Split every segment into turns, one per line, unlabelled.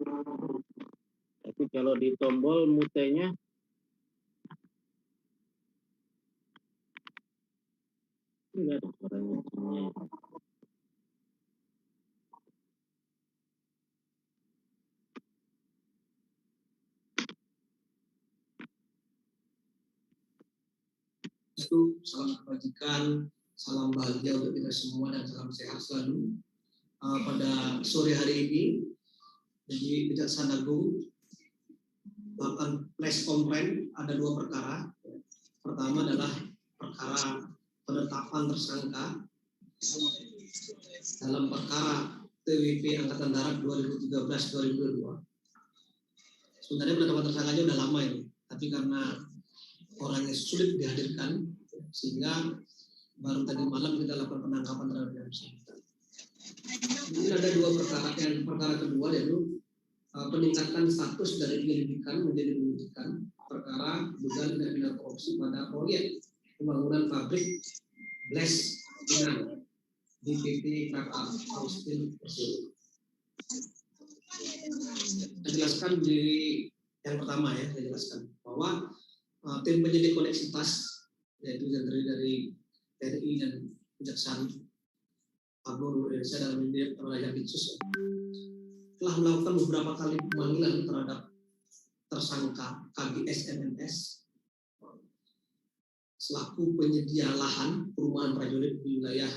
Tapi kalau di tombol mutenya enggak ada suaranya.
Itu salam kebajikan, salam bahagia untuk kita semua dan salam sehat selalu. Pada sore hari ini, jadi Kejaksaan Agung melakukan press conference ada 2 perkara. Pertama adalah perkara penetapan tersangka dalam perkara TWP Angkatan Darat 2013-2022. Sebenarnya penetapan tersangkanya udah lama ini, tapi karena orangnya sulit dihadirkan, sehingga baru tadi malam kita lakukan penangkapan terhadap yang bersangkutan. Ini ada 2 perkara. Yang perkara kedua yaitu peningkatan status dari penyelidikan menjadi penyidikan perkara dugaan tindak pidana korupsi pada proyek pembangunan pabrik Bless Pinang di PT Krakatau Steel Persero. Saya jelaskan di yang pertama ya, saya jelaskan bahwa tim penyidik koneksitas yaitu yang terdiri dari TNI dan Kejaksaan Agung Indonesia dalam ini Raja Pitsus telah melakukan beberapa kali pemanggilan terhadap tersangka KGS MNS selaku penyedia lahan perumahan prajurit di wilayah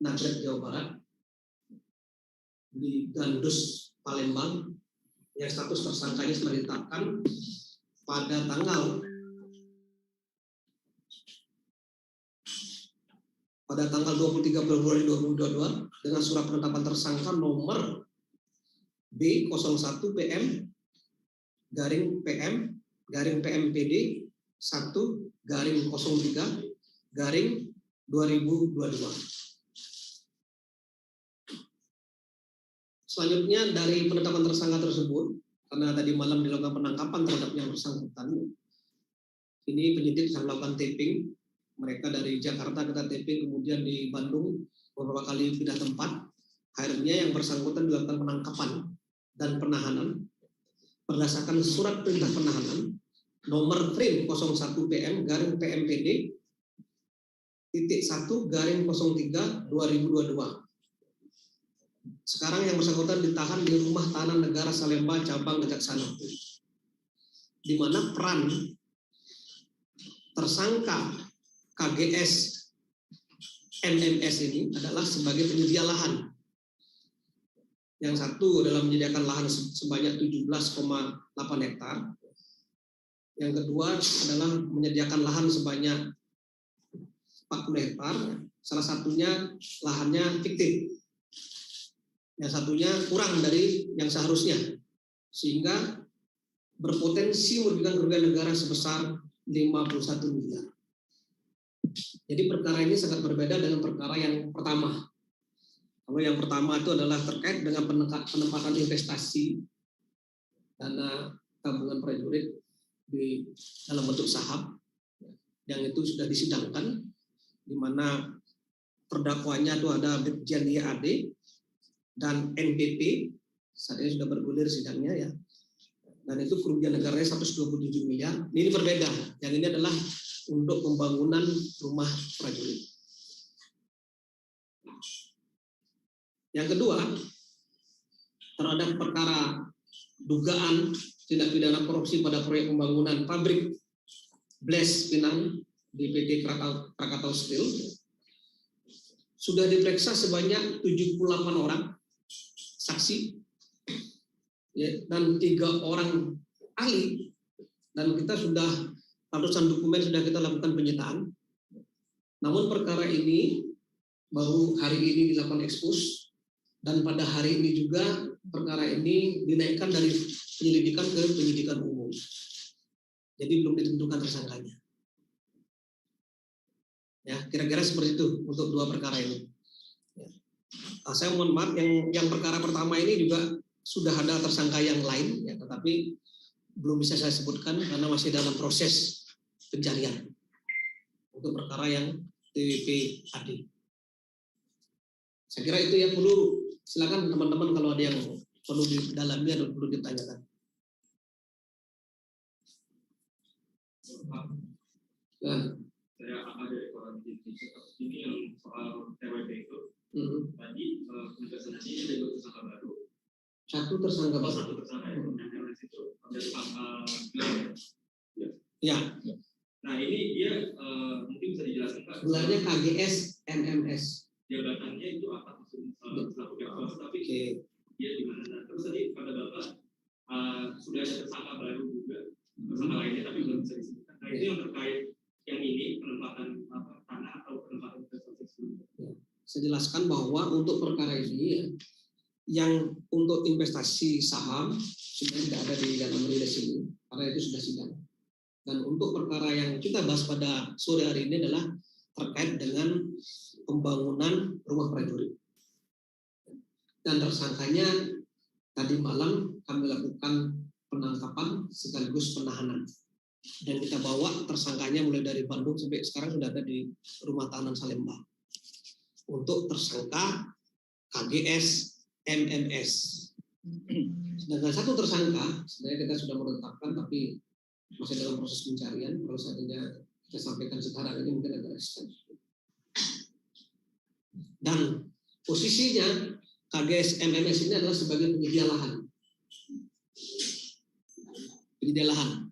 Nagrek, Jawa Barat di Gandus, Palembang, yang status tersangkanya telah ditetapkan pada tanggal 23 Februari 2022 dengan surat penetapan tersangka nomor B01 PM garing PM garing PMPD 1 garing 03 garing 2022. Selanjutnya dari penetapan tersangka tersebut, karena tadi malam dilakukan penangkapan terhadap yang bersangkutan, ini penyidik telah melakukan taping. Mereka dari Jakarta kita taping, kemudian di Bandung beberapa kali pindah tempat. Akhirnya yang bersangkutan dilakukan penangkapan dan penahanan berdasarkan surat perintah penahanan nomor Prim 01 PM garing PMPD titik 1 garing 03 2022. Sekarang yang bersangkutan ditahan di rumah tahanan negara Salemba cabang Kejaksaan Agung, di mana peran tersangka KGS MMS ini adalah sebagai penyedia lahan. Yang satu adalah menyediakan lahan sebanyak 17,8 hektar. Yang kedua adalah menyediakan lahan sebanyak 40 hektar. Salah satunya lahannya fiktif. Yang satunya kurang dari yang seharusnya. Sehingga berpotensi merugikan kerugian negara sebesar 51 miliar. Jadi perkara ini sangat berbeda dengan perkara yang pertama. Kalau yang pertama itu adalah terkait dengan penempatan investasi dana tabungan prajurit di dalam bentuk saham, yang itu sudah disidangkan, di mana terdakwanya itu ada Brigjen YAD dan NBP, saat ini sudah bergulir sidangnya ya, dan itu kerugian negaranya 127 miliar. Ini berbeda, yang ini adalah untuk pembangunan rumah prajurit. Yang kedua, terhadap perkara dugaan tindak pidana korupsi pada proyek pembangunan pabrik Bless Pinang di PT Krakatau Steel, sudah diperiksa sebanyak 78 orang saksi ya, dan 3 orang ahli, dan kita sudah ratusan dokumen sudah kita lakukan penyitaan. Namun perkara ini baru hari ini dilakukan ekspos, dan pada hari ini juga perkara ini dinaikkan dari penyelidikan ke penyidikan umum. Jadi belum ditentukan tersangkanya. Ya, kira-kira seperti itu untuk 2 perkara ini. Ya. Saya mohon maaf, yang perkara pertama ini juga sudah ada tersangka yang lain, ya, tetapi belum bisa saya sebutkan karena masih dalam proses pencarian untuk perkara yang TWP AD. Saya kira itu yang perlu. Silakan teman-teman kalau ada yang perlu didalami atau perlu ditanyakan? Nah,
saya ada ekoran ini yang soal TWP itu. Tadi penugasan ini ada 2 tersangka baru.
Satu tersangka baru.
Satu tersangka yang RS itu ada gelar.
Ya.
Nah ini dia mungkin bisa dijelaskan Pak.
Gelarnya KGS MMS.
Jabatannya itu apa maksudnya selaku pihak tapi dia di mana? Terus tadi pada Bapak sudah ada tersangka baru juga, tersangka lainnya tapi belum bisa disebutkan. Nah itu yang terkait yang ini penempatan tanah atau penempatan investasi sebelumnya.
Saya jelaskan bahwa untuk perkara ini yang untuk investasi saham sudah tidak ada di dalam rilis ini karena itu sudah sidang. Dan untuk perkara yang kita bahas pada sore hari ini adalah terkait dengan pembangunan rumah prajurit. Dan tersangkanya tadi malam kami lakukan penangkapan sekaligus penahanan. Dan kita bawa tersangkanya mulai dari Bandung sampai sekarang sudah ada di rumah tahanan Salemba. Untuk tersangka KGS MMS. Sedangkan satu tersangka sebenarnya kita sudah menetapkan tapi masih dalam proses pencarian. Kalau seandainya kita sampaikan sekarang ini mungkin agak resisten. Dan posisinya KGS MMS ini adalah sebagai penyedia lahan. Penyedia lahan.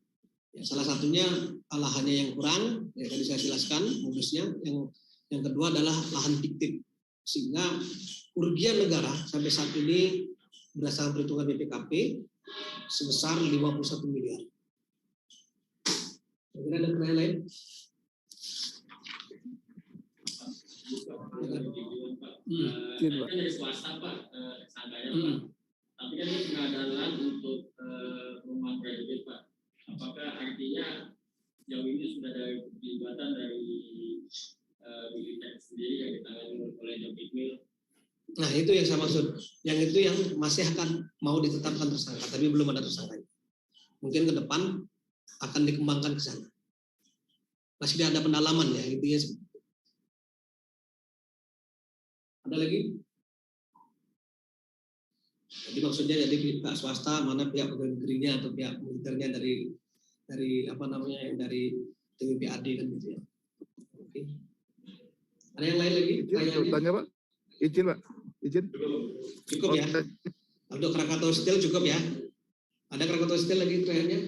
Ya, salah satunya lahannya yang kurang, ya tadi saya jelaskan modusnya. Yang kedua adalah lahan fiktif. Sehingga kerugian negara sampai saat ini berdasarkan perhitungan BPKP sebesar 51 miliar. Kira-kira ada pertanyaan lain?
Kan dari swasta Pak, tersangkanya Pak. Tapi kan ini pengadalan untuk rumah prajurit Pak. Apakah artinya jauh ini sudah ada keterlibatan dari militer sendiri yang ditangani oleh Jokimil?
Nah itu yang saya maksud. Yang itu yang masih akan mau ditetapkan tersangka, tapi belum ada tersangka. Mungkin ke depan akan dikembangkan ke sana. Masih ada pendalaman ya, gitu ya. Ada lagi? Jadi maksudnya jadi pihak swasta mana pihak pegawai negerinya atau pihak militernya dari apa namanya yang dari TWPAD kan gitu ya. Oke. Ada yang lain lagi?
Tanya Pak. Izin Pak. Izin.
Cukup ya. Untuk Krakatau Steel cukup ya. Ada Krakatau Steel lagi terakhirnya?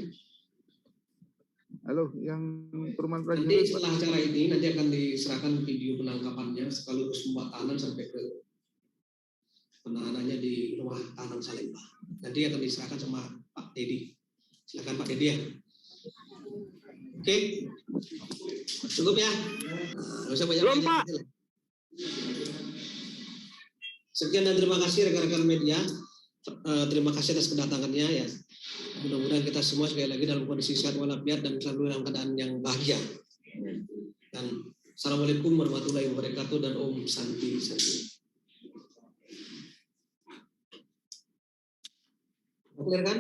Halo, yang perumahan prajurit.
Nanti setelah acara ini nanti akan diserahkan video penangkapannya sekaligus pembuat tahanan sampai ke penahanannya di rumah tahanan Salemba. Nanti akan diserahkan sama Pak Dedi. Silakan Pak Dedi ya. Oke. Cukup ya. Nggak usah banyak Pak. Sekian dan terima kasih rekan-rekan media. Terima kasih atas kedatangannya ya. Mudah-mudahan kita semua sekali lagi dalam kondisi sehat walafiat dan selalu dalam keadaan yang bahagia. Dan assalamualaikum warahmatullahi wabarakatuh dan Om Santi Santi. Clear kan?